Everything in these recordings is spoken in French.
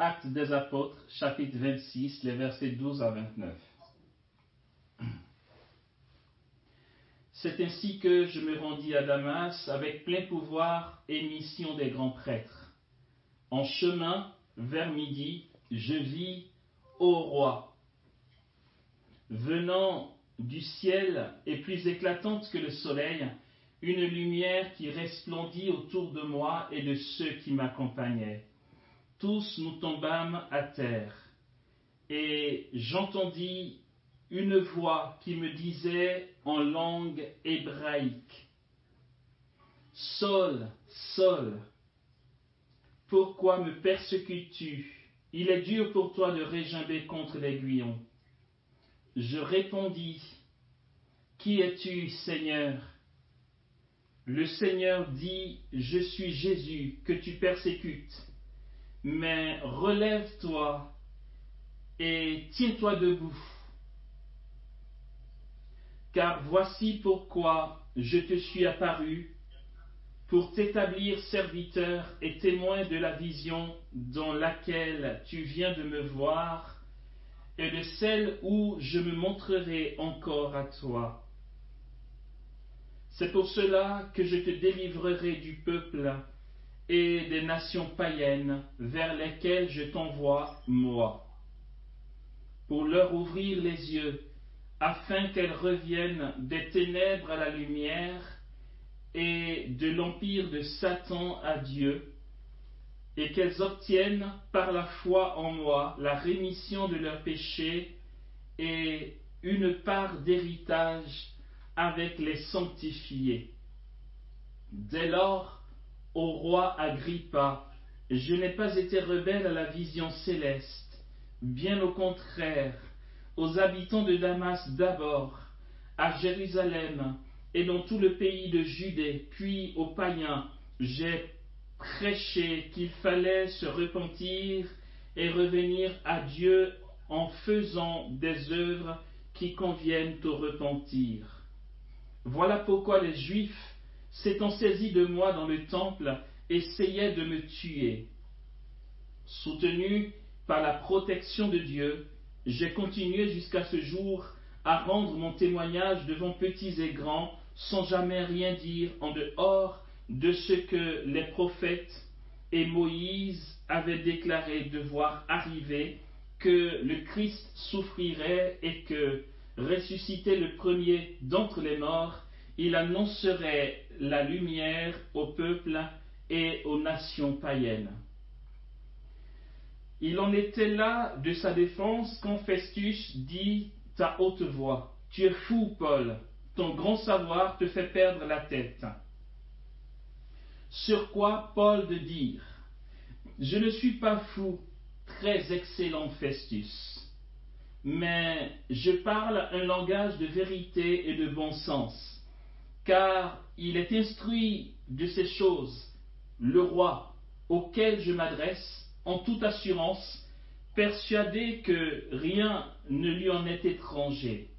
Actes des Apôtres, chapitre 26, les versets 12 à 29. C'est ainsi que je me rendis à Damas avec plein pouvoir et mission des grands prêtres. En chemin, vers midi, je vis, ô roi, venant du ciel et plus éclatante que le soleil, une lumière qui resplendit autour de moi et de ceux qui m'accompagnaient. Tous nous tombâmes à terre, et j'entendis une voix qui me disait en langue hébraïque, « Saul, Saul, pourquoi me persécutes-tu? Il est dur pour toi de régimber contre l'aiguillon. » Je répondis, « Qui es-tu, Seigneur? » Le Seigneur dit, « Je suis Jésus que tu persécutes, mais relève-toi et tiens-toi debout. Car voici pourquoi je te suis apparu, pour t'établir serviteur et témoin de la vision dans laquelle tu viens de me voir et de celle où je me montrerai encore à toi. C'est pour cela que je te délivrerai du peuple et des nations païennes vers lesquelles je t'envoie, moi, pour leur ouvrir les yeux, afin qu'elles reviennent des ténèbres à la lumière et de l'empire de Satan à Dieu, et qu'elles obtiennent par la foi en moi la rémission de leurs péchés et une part d'héritage avec les sanctifiés. Dès lors, ô roi Agrippa, je n'ai pas été rebelle à la vision céleste, bien au contraire, aux habitants de Damas d'abord, à Jérusalem et dans tout le pays de Judée, puis aux païens, j'ai prêché qu'il fallait se repentir et revenir à Dieu en faisant des œuvres qui conviennent au repentir. Voilà pourquoi les Juifs, s'étant saisis de moi dans le temple, essayaient de me tuer. Soutenu par la protection de Dieu, j'ai continué jusqu'à ce jour à rendre mon témoignage devant petits et grands, sans jamais rien dire en dehors de ce que les prophètes et Moïse avaient déclaré devoir arriver, que le Christ souffrirait et que, ressuscité le premier d'entre les morts, il annoncerait la lumière au peuple et aux nations païennes. Il en était là de sa défense quand Festus dit à haute voix, « Tu es fou, Paul, ton grand savoir te fait perdre la tête. » Sur quoi Paul de dire, « Je ne suis pas fou, très excellent Festus, mais je parle un langage de vérité et de bon sens, car il est instruit de ces choses, le roi, auquel je m'adresse, en toute assurance, persuadé que rien ne lui en est étranger.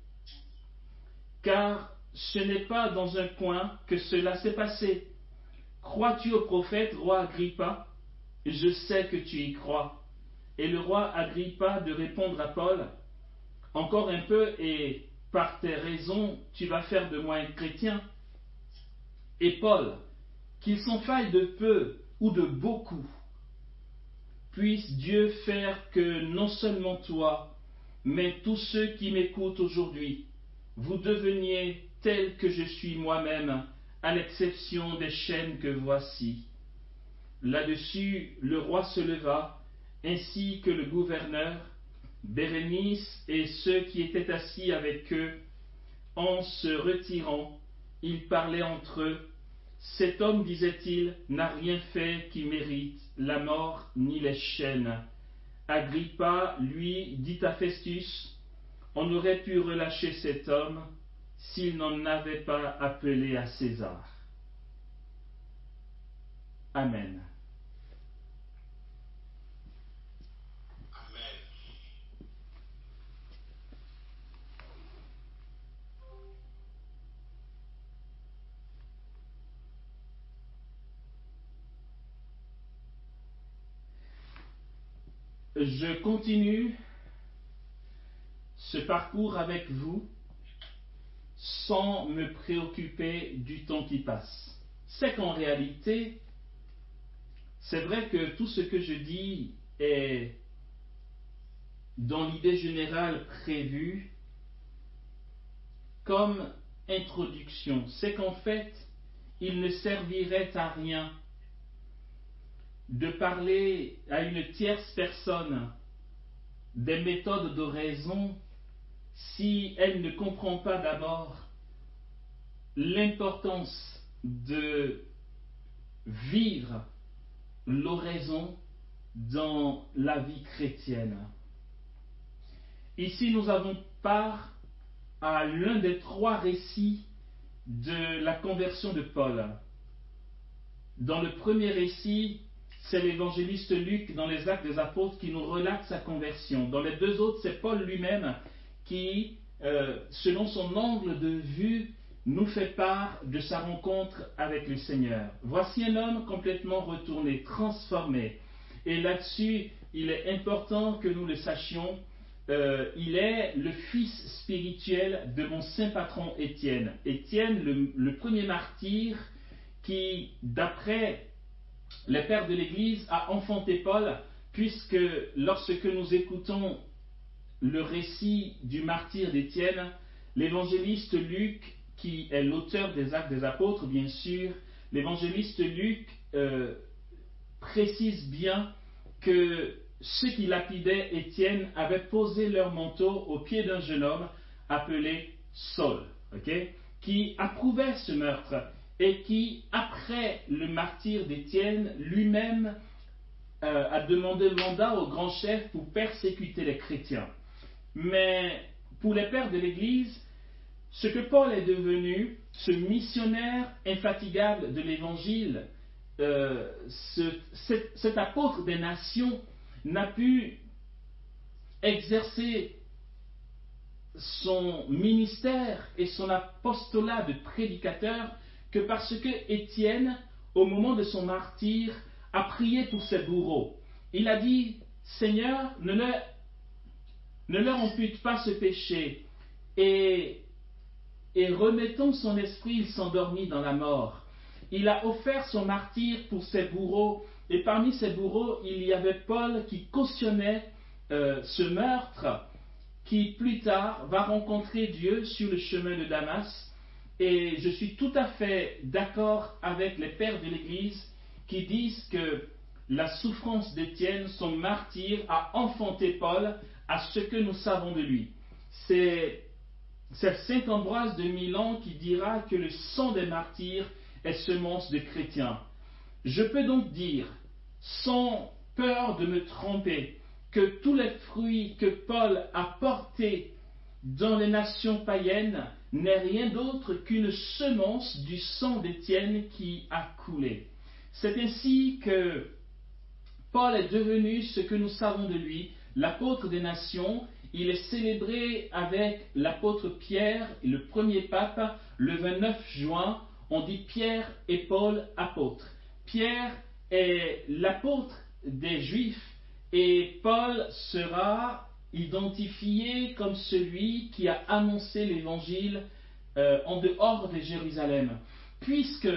Car ce n'est pas dans un coin que cela s'est passé. Crois-tu au prophète, roi Agrippa? Je sais que tu y crois. » Et le roi Agrippa de répondre à Paul, « Encore un peu et par tes raisons tu vas faire de moi un chrétien. » Et Paul, qu'il s'en faille de peu ou de beaucoup, puisse Dieu faire que non seulement toi, mais tous ceux qui m'écoutent aujourd'hui, vous deveniez tels que je suis moi-même, à l'exception des chaînes que voici. Là-dessus, le roi se leva, ainsi que le gouverneur, Bérénice et ceux qui étaient assis avec eux. En se retirant, ils parlaient entre eux. Cet homme, disait-il, n'a rien fait qui mérite la mort ni les chaînes. Agrippa, lui, dit à Festus, on aurait pu relâcher cet homme s'il n'en avait pas appelé à César. Amen. je continue ce parcours avec vous sans me préoccuper du temps qui passe. C'est qu'en réalité, c'est vrai que tout ce que je dis est dans l'idée générale prévue comme introduction. C'est qu'en fait, il ne servirait à rien de parler à une tierce personne des méthodes de raison si elle ne comprend pas d'abord l'importance de vivre l'oraison dans la vie chrétienne. Ici, nous avons part à l'un des 3 récits de la conversion de Paul. Dans le premier récit, c'est l'évangéliste Luc dans les Actes des Apôtres qui nous relate sa conversion. Dans les 2 autres, c'est Paul lui-même qui, selon son angle de vue, nous fait part de sa rencontre avec le Seigneur. Voici un homme complètement retourné, transformé. Et là-dessus, il est important que nous le sachions. Il est le fils spirituel de mon saint patron Étienne. Étienne, le premier martyr qui, d'après les pères de l'Église, a enfanté Paul, puisque lorsque nous écoutons le récit du martyr d'Étienne, l'évangéliste Luc, qui est l'auteur des Actes des Apôtres, bien sûr, l'évangéliste Luc précise bien que ceux qui lapidaient Étienne avaient posé leur manteau au pied d'un jeune homme appelé Saul, qui approuvait ce meurtre et qui, après le martyre d'Étienne, lui-même a demandé mandat au grand chef pour persécuter les chrétiens. Mais pour les pères de l'Église, ce que Paul est devenu, ce missionnaire infatigable de l'Évangile, cet apôtre des nations, n'a pu exercer son ministère et son apostolat de prédicateur que parce que Étienne, au moment de son martyre, a prié pour ses bourreaux. Il a dit, Seigneur, ne leur impute pas ce péché. Et remettant son esprit, il s'endormit dans la mort. Il a offert son martyre pour ses bourreaux. Et parmi ces bourreaux, il y avait Paul qui cautionnait ce meurtre, qui plus tard va rencontrer Dieu sur le chemin de Damas. Et je suis tout à fait d'accord avec les pères de l'Église qui disent que la souffrance d'Étienne, son martyr, a enfanté Paul à ce que nous savons de lui. C'est saint Ambroise de Milan qui dira que le sang des martyrs est semence de chrétiens. Je peux donc dire, sans peur de me tromper, que tous les fruits que Paul a portés dans les nations païennes n'est rien d'autre qu'une semence du sang d'Étienne qui a coulé. C'est ainsi que Paul est devenu ce que nous savons de lui, l'apôtre des nations. Il est célébré avec l'apôtre Pierre, le premier pape, le 29 juin. On dit Pierre et Paul apôtres. Pierre est l'apôtre des Juifs et Paul sera identifié comme celui qui a annoncé l'évangile en dehors de Jérusalem, puisque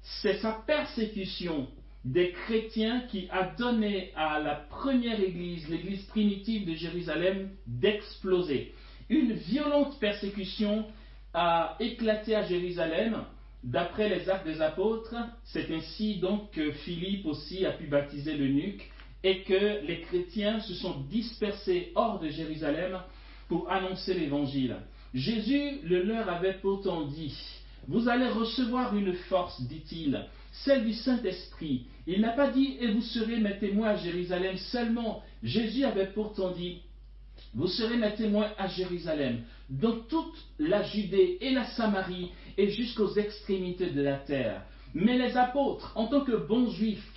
c'est sa persécution des chrétiens qui a donné à la première église, l'église primitive de Jérusalem, d'exploser. Une violente persécution a éclaté à Jérusalem. D'après les Actes des Apôtres, c'est ainsi donc que Philippe aussi a pu baptiser l'eunuque et que les chrétiens se sont dispersés hors de Jérusalem pour annoncer l'évangile. Jésus le leur avait pourtant dit, « Vous allez recevoir une force, dit-il, celle du Saint-Esprit. » Il n'a pas dit « Et vous serez mes témoins à Jérusalem seulement. » Jésus avait pourtant dit « Vous serez mes témoins à Jérusalem, dans toute la Judée et la Samarie et jusqu'aux extrémités de la terre. » Mais les apôtres, en tant que bons juifs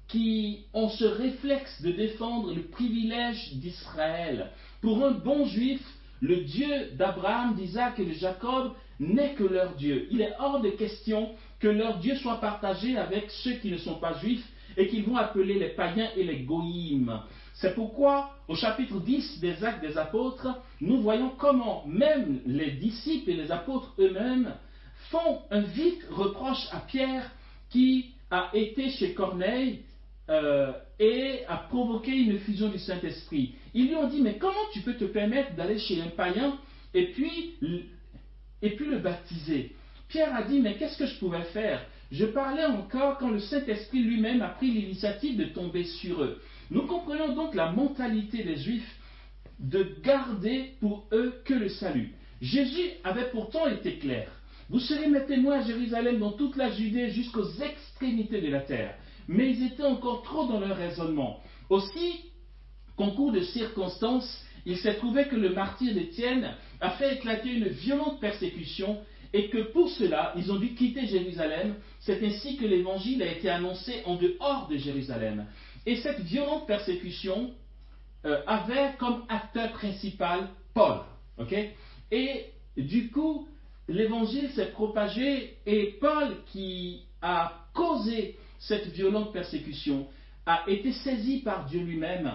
qui ont ce réflexe de défendre le privilège d'Israël, pour un bon juif, le Dieu d'Abraham, d'Isaac et de Jacob n'est que leur Dieu. Il est hors de question que leur Dieu soit partagé avec ceux qui ne sont pas juifs et qu'ils vont appeler les païens et les goïmes. C'est pourquoi, au chapitre 10 des Actes des Apôtres, nous voyons comment même les disciples et les apôtres eux-mêmes font un vif reproche à Pierre qui a été chez Corneille et a provoqué une effusion du Saint-Esprit. Ils lui ont dit, mais comment tu peux te permettre d'aller chez un païen et puis le baptiser? Pierre a dit, mais qu'est-ce que je pouvais faire? Je parlais encore quand le Saint-Esprit lui-même a pris l'initiative de tomber sur eux. Nous comprenons donc la mentalité des Juifs de garder pour eux que le salut. Jésus avait pourtant été clair. Vous serez mes témoins à Jérusalem, dans toute la Judée, jusqu'aux extrémités de la terre. Mais ils étaient encore trop dans leur raisonnement. Aussi, concours de circonstances, il s'est trouvé que le martyre d'Étienne a fait éclater une violente persécution et que pour cela, ils ont dû quitter Jérusalem. C'est ainsi que l'évangile a été annoncé en dehors de Jérusalem. Et cette violente persécution avait comme acteur principal Paul. Okay? Et du coup, l'évangile s'est propagé et Paul, qui a causé cette violente persécution, a été saisi par Dieu lui-même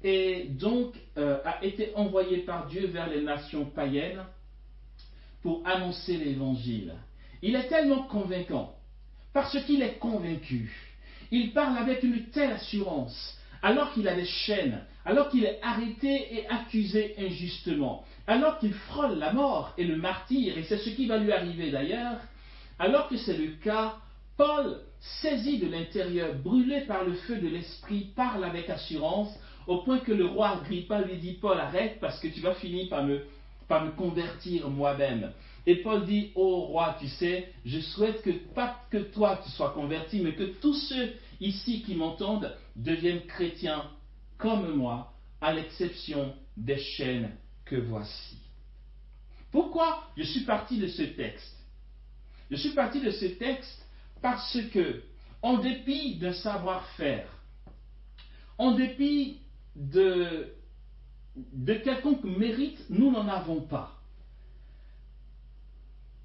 et donc a été envoyé par Dieu vers les nations païennes pour annoncer l'évangile. Il est tellement convaincant parce qu'il est convaincu. Il parle avec une telle assurance, alors qu'il a des chaînes, alors qu'il est arrêté et accusé injustement, alors qu'il frôle la mort et le martyre, et c'est ce qui va lui arriver d'ailleurs, alors que c'est le cas, Paul, saisi de l'intérieur, brûlé par le feu de l'esprit, parle avec assurance, au point que le roi Agrippa lui dit, Paul, arrête parce que tu vas finir par me convertir moi-même. Et Paul dit, ô roi, tu sais, je souhaite que pas que toi tu sois converti, mais que tous ceux ici qui m'entendent deviennent chrétiens comme moi, à l'exception des chaînes que voici. Pourquoi je suis parti de ce texte? Je suis parti de ce texte parce que, en dépit d'un savoir-faire, en dépit de quelconque mérite, nous n'en avons pas.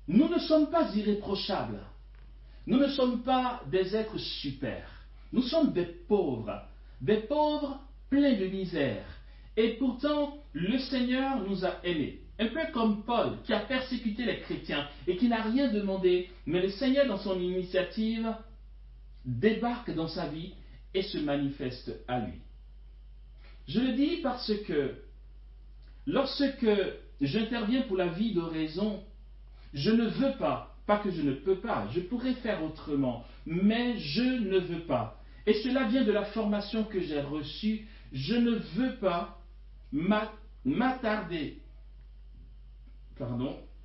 Nous ne sommes pas irréprochables. Nous ne sommes pas des êtres super. Nous sommes des pauvres pleins de misère. Et pourtant, le Seigneur nous a aimés. Un peu comme Paul, qui a persécuté les chrétiens et qui n'a rien demandé, mais le Seigneur, dans son initiative, débarque dans sa vie et se manifeste à lui. Je le dis parce que lorsque j'interviens pour la vie d'oraison, je ne veux pas que je ne peux pas, je pourrais faire autrement, mais je ne veux pas. Et cela vient de la formation que j'ai reçue. Je ne veux pas m'attarder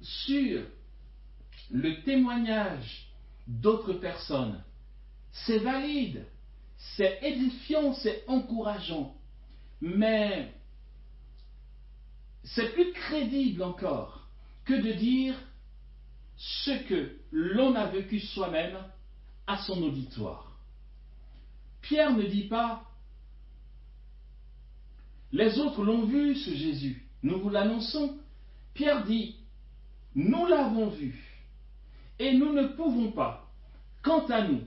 sur le témoignage d'autres personnes. C'est valide, c'est édifiant, c'est encourageant, mais c'est plus crédible encore que de dire ce que l'on a vécu soi-même à son auditoire. Pierre ne dit pas « Les autres l'ont vu, ce Jésus, nous vous l'annonçons ». Pierre dit « Nous l'avons vu et nous ne pouvons pas, quant à nous,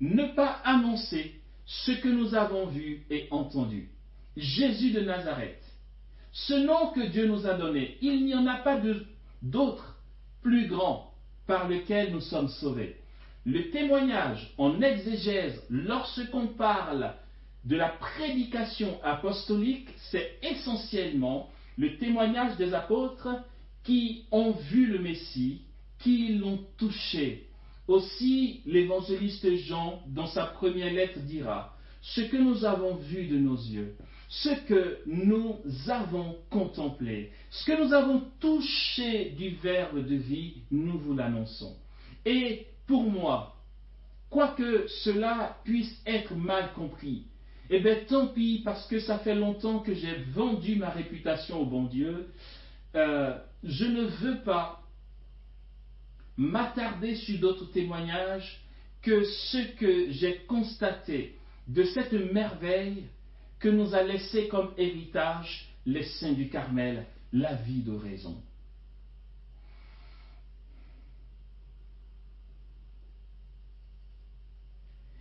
ne pas annoncer ce que nous avons vu et entendu. Jésus de Nazareth, ce nom que Dieu nous a donné, il n'y en a pas d'autre plus grand par lequel nous sommes sauvés. » Le témoignage en exégèse, lorsqu'on parle de la prédication apostolique, c'est essentiellement le témoignage des apôtres qui ont vu le Messie, qui l'ont touché. Aussi, l'évangéliste Jean, dans sa première lettre, dira « Ce que nous avons vu de nos yeux, ce que nous avons contemplé, ce que nous avons touché du Verbe de vie, nous vous l'annonçons. » Et pour moi, quoique cela puisse être mal compris, eh bien tant pis, parce que ça fait longtemps que j'ai vendu ma réputation au bon Dieu, je ne veux pas m'attarder sur d'autres témoignages que ce que j'ai constaté de cette merveille que nous a laissé comme héritage les saints du Carmel, la vie d'oraison.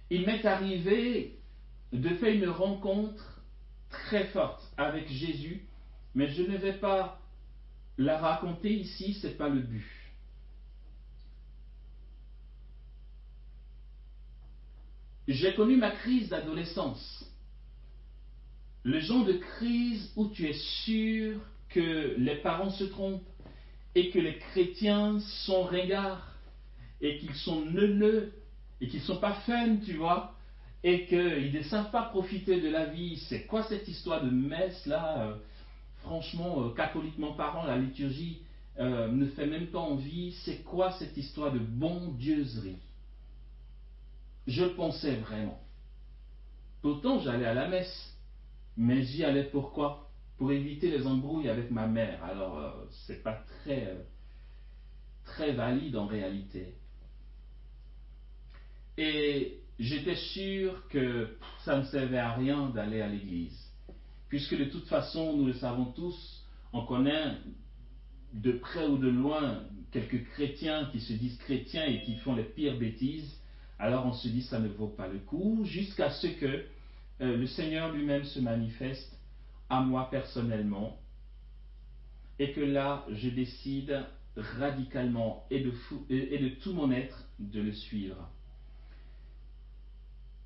Il m'est arrivé de faire une rencontre très forte avec Jésus, mais je ne vais pas la raconter ici, ce n'est pas le but. J'ai connu ma crise d'adolescence. Le genre de crise où tu es sûr que les parents se trompent et que les chrétiens sont ringards et qu'ils sont neuneux et qu'ils ne sont pas fun, tu vois, et qu'ils ne savent pas profiter de la vie. C'est quoi cette histoire de messe là franchement, catholiquement parlant, la liturgie ne fait même pas envie. C'est quoi cette histoire de bondieuserie? Je le pensais vraiment. Pourtant, j'allais à la messe. Mais j'y allais pourquoi? Pour éviter les embrouilles avec ma mère. Alors, c'est pas très valide en réalité. Et j'étais sûr que ça ne servait à rien d'aller à l'église. Puisque de toute façon, nous le savons tous, on connaît de près ou de loin quelques chrétiens qui se disent chrétiens et qui font les pires bêtises. Alors on se dit ça ne vaut pas le coup, jusqu'à ce que le Seigneur lui-même se manifeste à moi personnellement, et que là, je décide radicalement et de tout mon être de le suivre.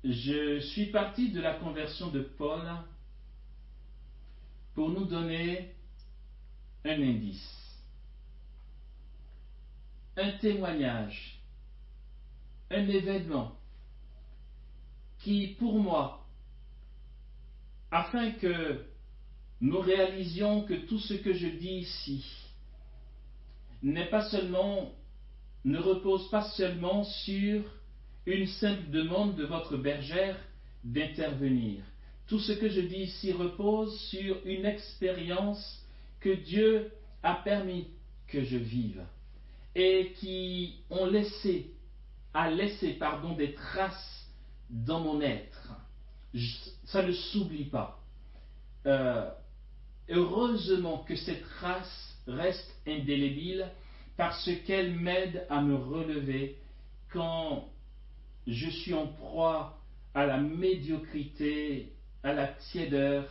Je suis parti de la conversion de Paul pour nous donner un indice, un témoignage, un événement qui, pour moi, afin que nous réalisions que tout ce que je dis ici ne repose pas seulement sur une simple demande de votre bergère d'intervenir. Tout ce que je dis ici repose sur une expérience que Dieu a permis que je vive et qui a laissé des traces dans mon être. Ça ne s'oublie pas. Heureusement que ces traces restent indélébiles parce qu'elles m'aident à me relever quand je suis en proie à la médiocrité, à la tiédeur,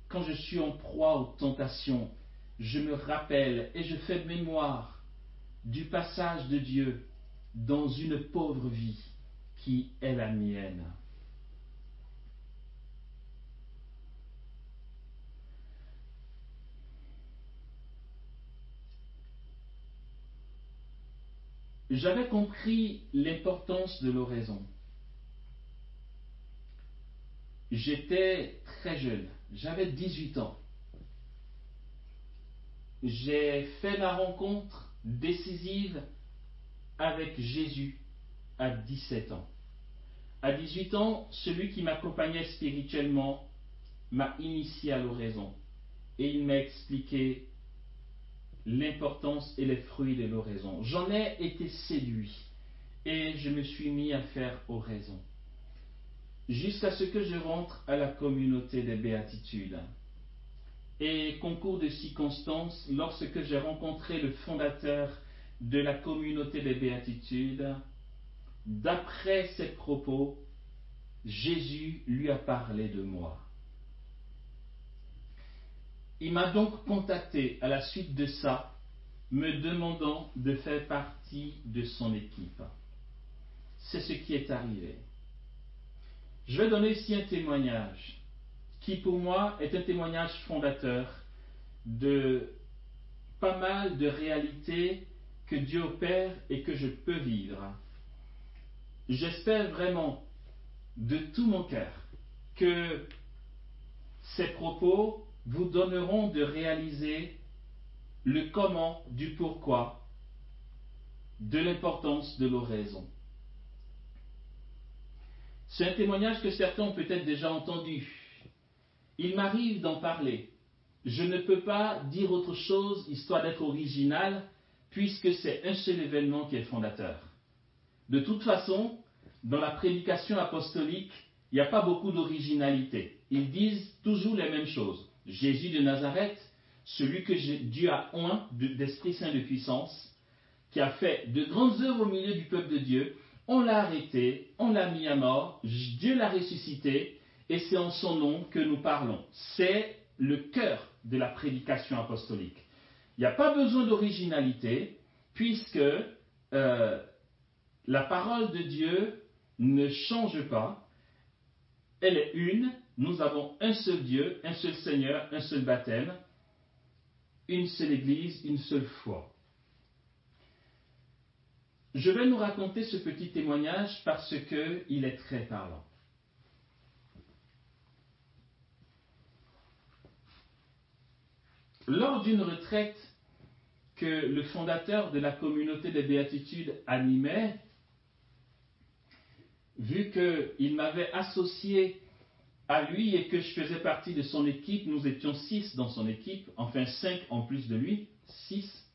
quand je suis en proie aux tentations. Je me rappelle et je fais mémoire du passage de Dieu dans une pauvre vie qui est la mienne. J'avais compris l'importance de l'oraison. J'étais très jeune, j'avais 18 ans. J'ai fait ma rencontre décisive avec Jésus à 17 ans. À 18 ans, celui qui m'accompagnait spirituellement m'a initié à l'oraison et il m'a expliqué l'importance et les fruits de l'oraison. J'en ai été séduit et je me suis mis à faire oraison jusqu'à ce que je rentre à la communauté des béatitudes. Et concours de circonstances, lorsque j'ai rencontré le fondateur de la communauté des béatitudes, d'après ses propos, Jésus lui a parlé de moi. Il m'a donc contacté à la suite de ça, me demandant de faire partie de son équipe. C'est ce qui est arrivé. Je vais donner ici un témoignage qui pour moi est un témoignage fondateur de pas mal de réalités que Dieu opère et que je peux vivre. J'espère vraiment de tout mon cœur que ces propos vous donneront de réaliser le comment du pourquoi de l'importance de l'oraison. C'est un témoignage que certains ont peut-être déjà entendu. Il m'arrive d'en parler. Je ne peux pas dire autre chose histoire d'être original, puisque c'est un seul événement qui est fondateur. De toute façon, dans la prédication apostolique, il n'y a pas beaucoup d'originalité. Ils disent toujours les mêmes choses. Jésus de Nazareth, celui que Dieu a oint d'Esprit Saint de puissance, qui a fait de grandes œuvres au milieu du peuple de Dieu, On l'a arrêté, on l'a mis à mort, Dieu l'a ressuscité, et c'est en son nom que nous parlons. C'est le cœur de la prédication apostolique. Il n'y a pas besoin d'originalité, puisque la parole de Dieu ne change pas. Elle est une. Nous avons un seul Dieu, un seul Seigneur, un seul baptême, une seule Église, une seule foi. Je vais nous raconter ce petit témoignage parce qu'il est très parlant. Lors d'une retraite que le fondateur de la communauté des béatitudes animait, vu qu'il m'avait associé à lui et que je faisais partie de son équipe, nous étions 6 dans son équipe, enfin 5 en plus de lui, 6.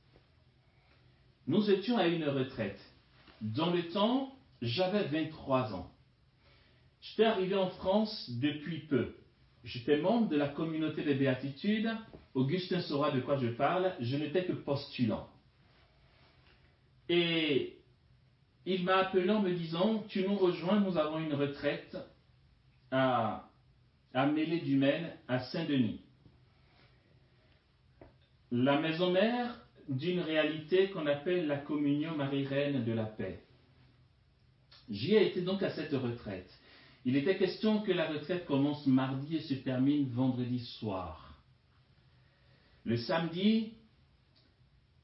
Nous étions à une retraite. Dans le temps, j'avais 23 ans. J'étais arrivé en France depuis peu. J'étais membre de la communauté des béatitudes. Augustin saura de quoi je parle. Je n'étais que postulant. Et il m'a appelé en me disant, tu nous rejoins, nous avons une retraite à Mêlée-du-Maine, à Saint-Denis. La maison mère d'une réalité qu'on appelle la communion Marie-Reine de la paix. J'y ai été donc à cette retraite. Il était question que la retraite commence mardi et se termine vendredi soir. Le samedi,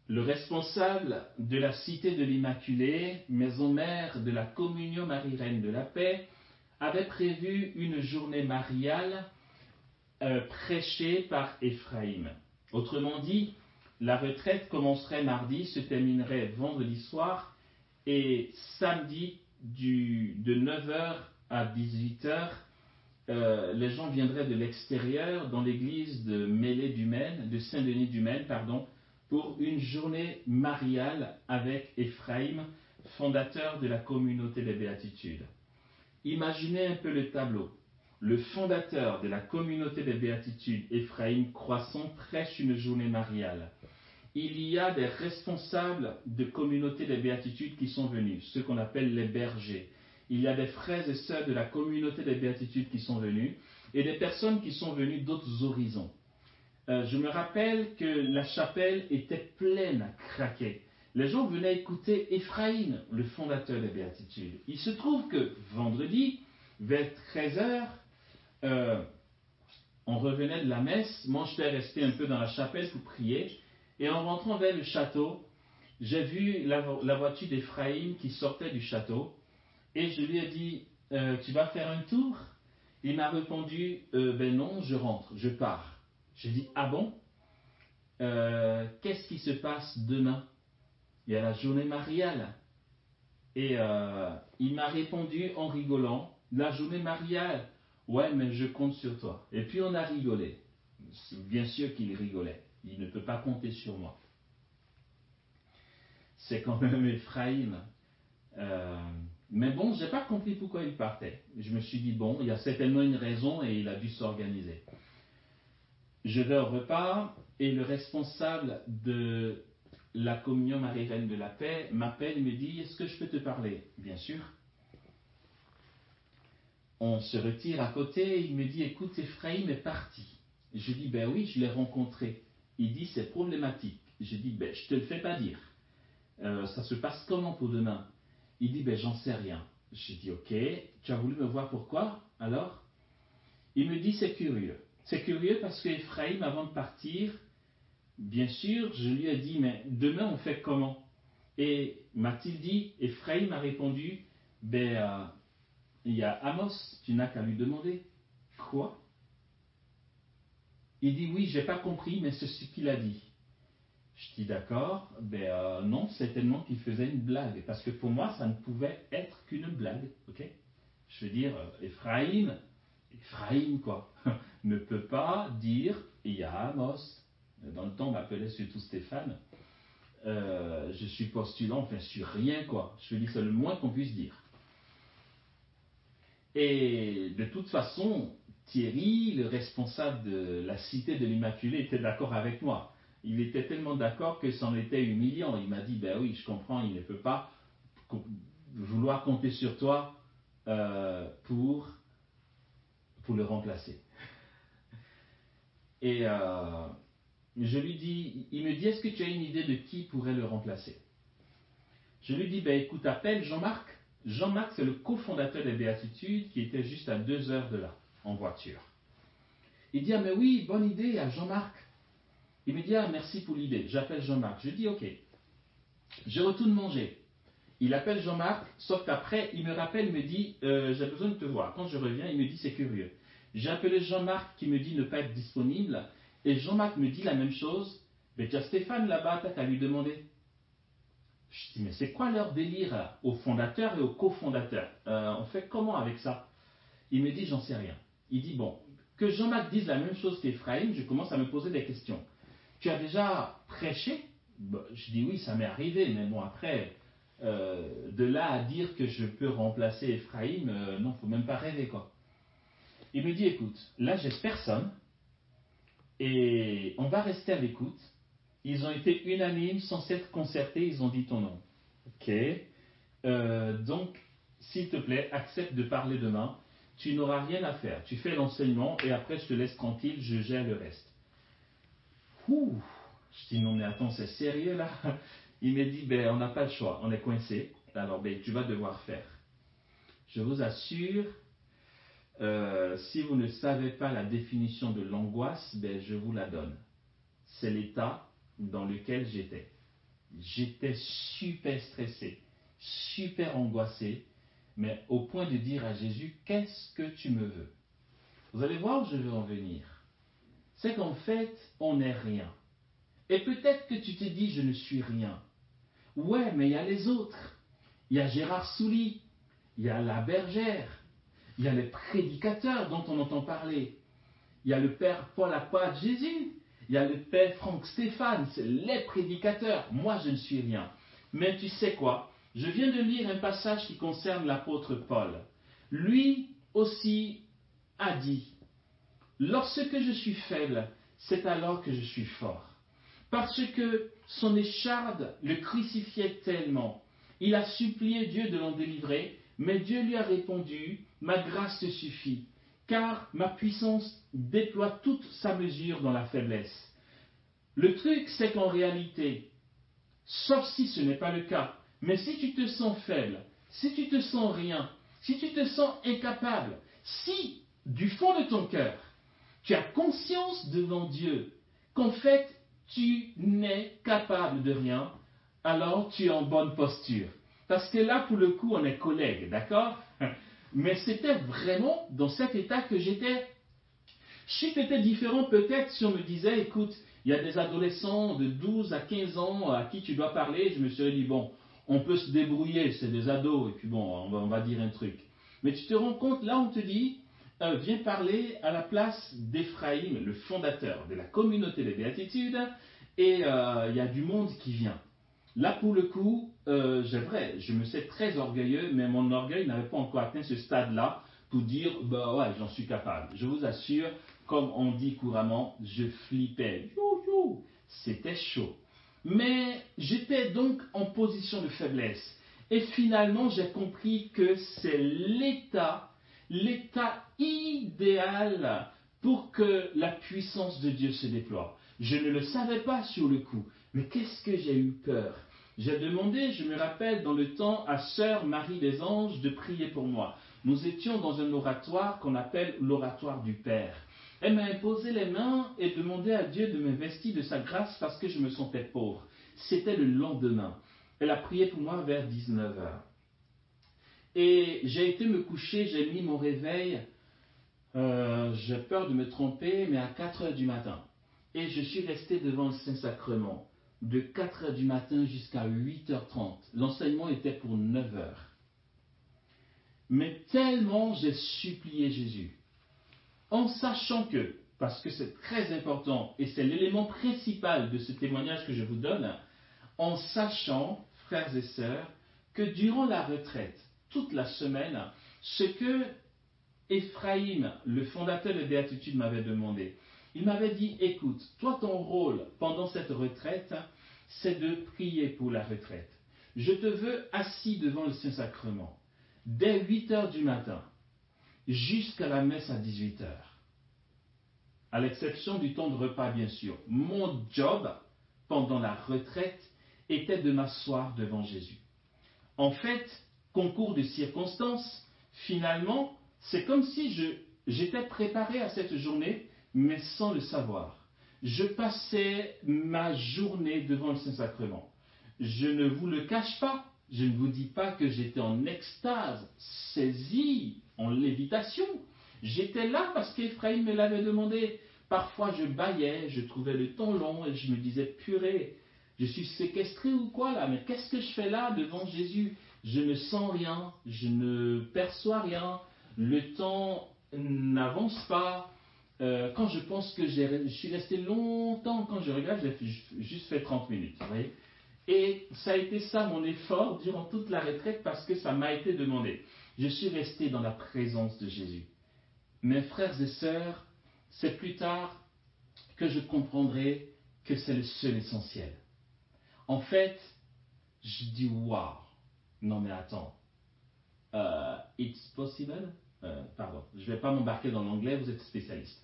le responsable de la Cité de l'Immaculée, maison mère de la communion Marie-Reine de la paix, avait prévu une journée mariale prêchée par Ephraïm. Autrement dit, la retraite commencerait mardi, se terminerait vendredi soir et samedi de 9h à 18h, les gens viendraient de l'extérieur dans l'église de Mêlée-du-Maine, de Saint-Denis-du-Maine, pour une journée mariale avec Ephraïm, fondateur de la communauté des béatitudes. Imaginez un peu le tableau. Le fondateur de la communauté des béatitudes, Ephraïm Croissant, prêche une journée mariale. Il y a des responsables de communauté des béatitudes qui sont venus, ceux qu'on appelle les bergers. Il y a des frères et sœurs de la communauté des béatitudes qui sont venus et des personnes qui sont venues d'autres horizons. Je me rappelle que la chapelle était pleine à craquer. Les gens venaient écouter Ephraïm, le fondateur des béatitudes. Il se trouve que vendredi, vers 13h, on revenait de la messe. Moi, j'étais resté un peu dans la chapelle pour prier. Et en rentrant vers le château, j'ai vu la voiture d'Ephraïm qui sortait du château. Et je lui ai dit, tu vas faire un tour? Il m'a répondu, ben non, je rentre, je pars. J'ai dit, ah bon? Qu'est-ce qui se passe demain? Il y a la journée mariale. Et il m'a répondu en rigolant, la journée mariale, ouais, mais je compte sur toi. Et puis on a rigolé. Bien sûr qu'il rigolait. Il ne peut pas compter sur moi. C'est quand même Ephraïm. Mais bon, je n'ai pas compris pourquoi il partait. Je me suis dit, bon, il y a certainement une raison et il a dû s'organiser. Je vais au repas et le responsable de la communion Marie-Reine de la paix m'appelle et me dit, est-ce que je peux te parler? Bien sûr. On se retire à côté et il me dit, écoute, Ephraïm est parti. Je dis, ben oui, je l'ai rencontré. Il dit, c'est problématique. Je dis, ben je te le fais pas dire. Ça se passe comment pour demain? Il dit, ben j'en sais rien. J'ai dit, ok, tu as voulu me voir pourquoi alors? Il me dit, c'est curieux. C'est curieux parce que Ephraïm, avant de partir, bien sûr, je lui ai dit, mais demain on fait comment? Et m'a-t-il dit, Ephraïm a répondu, ben il y a Amos, tu n'as qu'à lui demander. Quoi? Il dit, oui, j'ai pas compris, mais c'est ce qu'il a dit. Je dis d'accord, non, c'est tellement qu'il faisait une blague, parce que pour moi, ça ne pouvait être qu'une blague, ok? Je veux dire, Ephraïm quoi, ne peut pas dire, il y a Amos. Dans le temps, on m'appelait surtout Stéphane. Je suis postulant, enfin, je suis rien, quoi. Je veux dire, c'est le moins qu'on puisse dire. Et de toute façon, Thierry, le responsable de la Cité de l'Immaculée, était d'accord avec moi. Il était tellement d'accord que c'en était humiliant. Il m'a dit, ben oui, je comprends, il ne peut pas vouloir compter sur toi pour le remplacer. Et je lui dis, il me dit, est-ce que tu as une idée de qui pourrait le remplacer? Je lui dis, ben écoute, appelle Jean-Marc. Jean-Marc, c'est le cofondateur des Béatitudes qui était juste à 2 heures de là, en voiture. Il dit, ah mais oui, bonne idée, à Jean-Marc. Il me dit, ah merci pour l'idée, j'appelle Jean-Marc. Je dis, ok. Je retourne manger. Il appelle Jean-Marc, sauf qu'après, il me rappelle, il me dit, j'ai besoin de te voir. Quand je reviens, il me dit, c'est curieux. J'ai appelé Jean-Marc qui me dit ne pas être disponible, et Jean-Marc me dit la même chose, mais tu as Stéphane là-bas, t'as qu'à lui demander. Je dis, mais c'est quoi leur délire là, au fondateur et au cofondateur? On fait comment avec ça? Il me dit, j'en sais rien. Il dit, bon, que Jean-Marc dise la même chose qu'Ephraïm, je commence à me poser des questions. Tu as déjà prêché? Je dis, oui, ça m'est arrivé, mais bon, après, de là à dire que je peux remplacer Ephraïm, non, il ne faut même pas rêver, quoi. Il me dit, écoute, là, j'ai personne, et on va rester à l'écoute. Ils ont été unanimes, sans s'être concertés, ils ont dit ton nom. Ok. Donc, s'il te plaît, accepte de parler demain. Tu n'auras rien à faire. Tu fais l'enseignement et après, je te laisse tranquille, je gère le reste. Ouh. Je dis, non, mais attends, c'est sérieux là? Il me dit, ben, on n'a pas le choix, on est coincé. Alors, ben, tu vas devoir faire. Je vous assure, si vous ne savez pas la définition de l'angoisse, ben, je vous la donne. C'est l'état dans lequel j'étais. J'étais super stressé, super angoissé, mais au point de dire à Jésus, qu'est-ce que tu me veux? Vous allez voir où je veux en venir. C'est qu'en fait, on n'est rien. Et peut-être que tu te dis, je ne suis rien. Ouais, mais il y a les autres. Il y a Gérard Souli, il y a la bergère, il y a les prédicateurs dont on entend parler. Il y a le père Paul Apôtre Jésus, il y a le père Franck Stéphane, c'est les prédicateurs. Moi, je ne suis rien. Mais tu sais quoi? Je viens de lire un passage qui concerne l'apôtre Paul. Lui aussi a dit, lorsque je suis faible, c'est alors que je suis fort. Parce que son écharde le crucifiait tellement. Il a supplié Dieu de l'en délivrer, mais Dieu lui a répondu, ma grâce te suffit, car ma puissance déploie toute sa mesure dans la faiblesse. Le truc, c'est qu'en réalité, sauf si ce n'est pas le cas, mais si tu te sens faible, si tu te sens rien, si tu te sens incapable, si, du fond de ton cœur, tu as conscience devant Dieu qu'en fait, tu n'es capable de rien, alors tu es en bonne posture. Parce que là, pour le coup, on est collègues, d'accord? Mais c'était vraiment dans cet état que j'étais. Si c'était différent, peut-être si on me disait, écoute, il y a des adolescents de 12 à 15 ans à qui tu dois parler, je me serais dit, bon, on peut se débrouiller, c'est des ados, et puis bon, on va dire un truc. Mais tu te rends compte, là, on te dit, viens parler à la place d'Ephraïm, le fondateur de la communauté des Béatitudes, et il y a du monde qui vient. Là, pour le coup, je me sais très orgueilleux, mais mon orgueil n'avait pas encore atteint ce stade-là pour dire, bah ouais, j'en suis capable. Je vous assure, comme on dit couramment, je flippais. C'était chaud. Mais j'étais donc en position de faiblesse. Et finalement, j'ai compris que c'est l'état idéal pour que la puissance de Dieu se déploie. Je ne le savais pas sur le coup, mais qu'est-ce que j'ai eu peur. J'ai demandé, je me rappelle, dans le temps, à sœur Marie des Anges de prier pour moi. Nous étions dans un oratoire qu'on appelle l'oratoire du Père. Elle m'a imposé les mains et demandé à Dieu de m'investir de sa grâce parce que je me sentais pauvre. C'était le lendemain. Elle a prié pour moi vers 19h. Et j'ai été me coucher, j'ai mis mon réveil, j'ai peur de me tromper, mais à 4h du matin. Et je suis resté devant le Saint-Sacrement, de 4h du matin jusqu'à 8h30. L'enseignement était pour 9h. Mais tellement j'ai supplié Jésus, en sachant que, parce que c'est très important, et c'est l'élément principal de ce témoignage que je vous donne, en sachant, frères et sœurs, que durant la retraite, toute la semaine, ce que Ephraïm, le fondateur des Béatitudes, m'avait demandé, il m'avait dit, écoute, toi ton rôle pendant cette retraite, c'est de prier pour la retraite. Je te veux assis devant le Saint-Sacrement, dès 8 heures du matin, jusqu'à la messe à 18 heures. À l'exception du temps de repas, bien sûr. Mon job, pendant la retraite, était de m'asseoir devant Jésus. En fait, concours de circonstances, finalement, c'est comme si j'étais préparé à cette journée, mais sans le savoir. Je passais ma journée devant le Saint-Sacrement. Je ne vous le cache pas, je ne vous dis pas que j'étais en extase, saisi, en lévitation. J'étais là parce qu'Ephraïm me l'avait demandé. Parfois je bâillais, je trouvais le temps long et je me disais, purée, je suis séquestré ou quoi là? Mais qu'est-ce que je fais là devant Jésus? Je ne sens rien, je ne perçois rien, le temps n'avance pas. Quand je pense que je suis resté longtemps, quand je regarde, j'ai juste fait 30 minutes. Vous voyez? Et ça a été ça mon effort durant toute la retraite parce que ça m'a été demandé. Je suis resté dans la présence de Jésus. Mes frères et sœurs, c'est plus tard que je comprendrai que c'est le seul essentiel. En fait, je dis waouh, non mais attends, it's possible, pardon, je ne vais pas m'embarquer dans l'anglais, vous êtes spécialiste.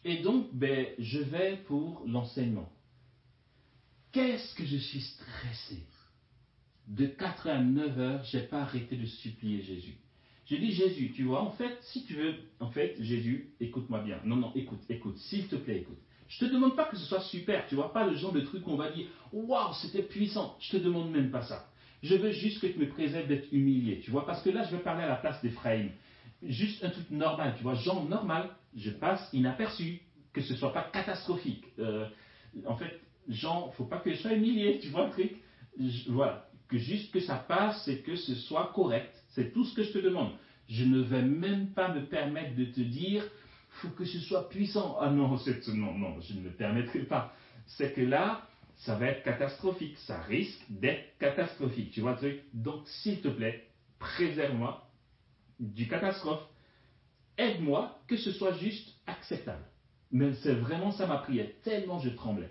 Et donc, je vais pour l'enseignement. Qu'est-ce que je suis stressé. De 4 à 9 heures, je n'ai pas arrêté de supplier Jésus. Je dis, Jésus, tu vois, en fait, si tu veux, en fait, Jésus, écoute-moi bien. Non, écoute, s'il te plaît, écoute. Je ne te demande pas que ce soit super, tu vois, pas le genre de truc qu'on va dire, waouh, c'était puissant. Je ne te demande même pas ça. Je veux juste que tu me préserves d'être humilié, tu vois, parce que là, je vais parler à la place d'Ephraïm. Juste un truc normal, tu vois, genre normal, je passe inaperçu, que ce ne soit pas catastrophique. En fait, genre, faut pas que je sois humilié, tu vois le truc. Voilà, que juste que ça passe et que ce soit correct. C'est tout ce que je te demande. Je ne vais même pas me permettre de te dire, faut que ce soit puissant. Ah non, non, je ne me permettrai pas. C'est que là, ça va être catastrophique. Ça risque d'être catastrophique. Tu vois le truc? Donc, s'il te plaît, préserve-moi du catastrophe. Aide-moi que ce soit juste acceptable. Mais c'est vraiment ça ma prière, tellement je tremblais.